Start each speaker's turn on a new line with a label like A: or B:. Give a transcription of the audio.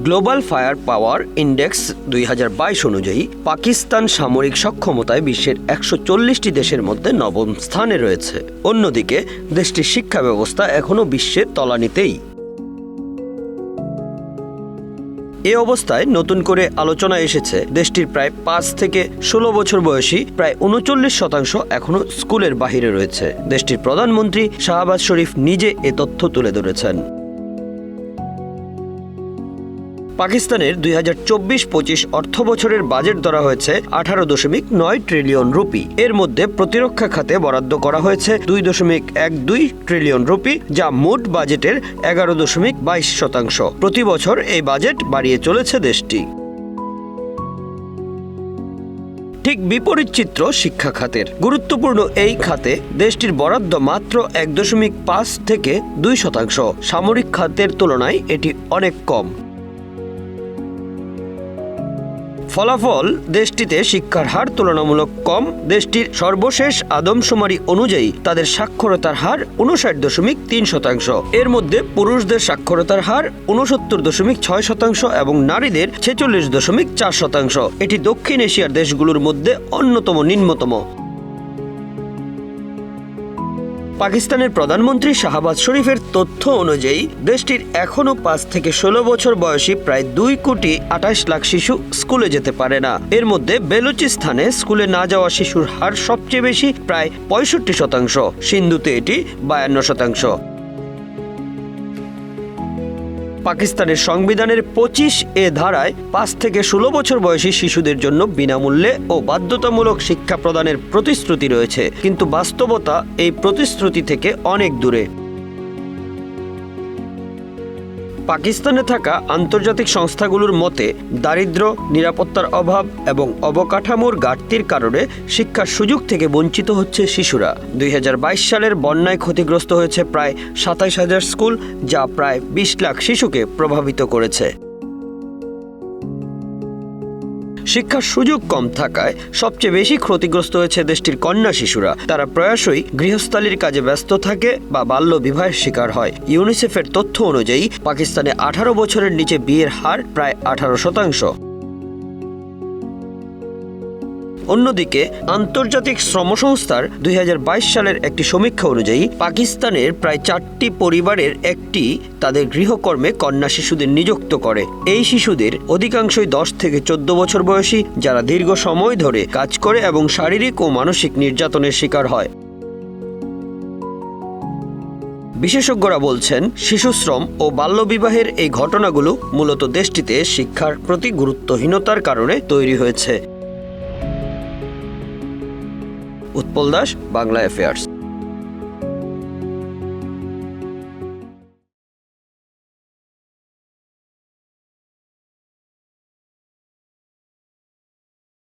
A: Global fire পাওয়ার index 2022 অনুযায়ী পাকিস্তান সামরিক সক্ষমতায় বিশ্বের 140টি দেশের মধ্যে নবম স্থানে রয়েছে। অন্যদিকে দেশটির শিক্ষা ব্যবস্থা এখনও বিশ্বের তলানিতেই। এ অবস্থায় নতুন করে আলোচনা এসেছে দেশটির প্রায় 5 থেকে 16 বছর বয়সী প্রায় 39% এখনও স্কুলের বাহিরে রয়েছে। দেশটির প্রধানমন্ত্রী শাহবাজ শরীফ নিজে এ তথ্য তুলে ধরেছেন। পাকিস্তানের 2024-25 অর্থ বছরের বাজেট ধরা হয়েছে 18.9 ট্রিলিয়ন রুপি। এর মধ্যে প্রতিরক্ষা খাতে বরাদ্দ করা হয়েছে 2.12 ট্রিলিয়ন রুপি, যা মোট বাজেটের 11.22%। প্রতি বছর এই বাজেট বাড়িয়ে চলেছে দেশটি। ঠিক বিপরীত চিত্র শিক্ষা খাতের। গুরুত্বপূর্ণ এই খাতে দেশটির বরাদ্দ মাত্র 1.5 থেকে 2%। সামরিক খাতের তুলনায় এটি অনেক কম। ফলাফল, দেশটিতে শিক্ষার হার তুলনামূলক কম। দেশটির সর্বশেষ আদমশুমারি অনুযায়ী তাদের সাক্ষরতার হার 59.3%। এর মধ্যে পুরুষদের সাক্ষরতার হার 69.6% এবং নারীদের 46.4%। এটি দক্ষিণ এশিয়ার দেশগুলোর মধ্যে অন্যতম নিম্নতম। পাকিস্তানের প্রধানমন্ত্রী শাহবাজ শরীফের তথ্য অনুযায়ী দেশটির এখনও 5 থেকে 16 বছর বয়সী প্রায় 2.28 লাখ শিশু স্কুলে যেতে পারে না। এর মধ্যে বেলুচিস্তানে স্কুলে না যাওয়া শিশুর হার সবচেয়ে বেশি, প্রায় 65%। সিন্ধুতে এটি 52%। পাকিস্তানের সংবিধানের 25 ধারায় 5 থেকে 16 বছর বয়সী শিশুদের জন্য বিনামূল্যে ও বাধ্যতামূলক শিক্ষা প্রদানের প্রতিশ্রুতি রয়েছে, কিন্তু বাস্তবতা এই প্রতিশ্রুতি থেকে অনেক দূরে। পাকিস্তানে থাকা আন্তর্জাতিক সংস্থাগুলোর মতে, দারিদ্র্য, নিরাপত্তার অভাব এবং অবকাঠামোর ঘাটতির কারণে শিক্ষার সুযোগ থেকে বঞ্চিত হচ্ছে শিশুরা। 2022 সালের বন্যায় ক্ষতিগ্রস্ত হয়েছে প্রায় 27,000 স্কুল, যা প্রায় 20 লাখ শিশুকে প্রভাবিত করেছে। শিক্ষার সুযোগ কম থাকায় সবচেয়ে বেশি ক্ষতিগ্রস্ত হয়েছে দেশটির কন্যা শিশুরা। তারা প্রায়শই গৃহস্থালির কাজে ব্যস্ত থাকে বা বাল্য বিবাহের শিকার হয়। ইউনিসেফের তথ্য অনুযায়ী পাকিস্তানে 18 বছরের নিচে বিয়ের হার প্রায় 18%। অন্যদিকে আন্তর্জাতিক শ্রম সংস্থার 2022 সালের একটি সমীক্ষা অনুযায়ী পাকিস্তানের প্রায় 4টি পরিবারের একটি তাদের গৃহকর্মে কন্যা শিশুদের নিযুক্ত করে। এই শিশুদের অধিকাংশই 10 থেকে 14 বছর বয়সী, যারা দীর্ঘ সময় ধরে কাজ করে এবং শারীরিক ও মানসিক নির্যাতনের শিকার হয়। বিশেষজ্ঞরা বলছেন, শিশুশ্রম ও বাল্যবিবাহের এই ঘটনাগুলো মূলত দেশটিতে শিক্ষার প্রতি গুরুত্বহীনতার কারণে তৈরি হয়েছে। উৎপল দাস, বাংলা অ্যাফেয়ার্স।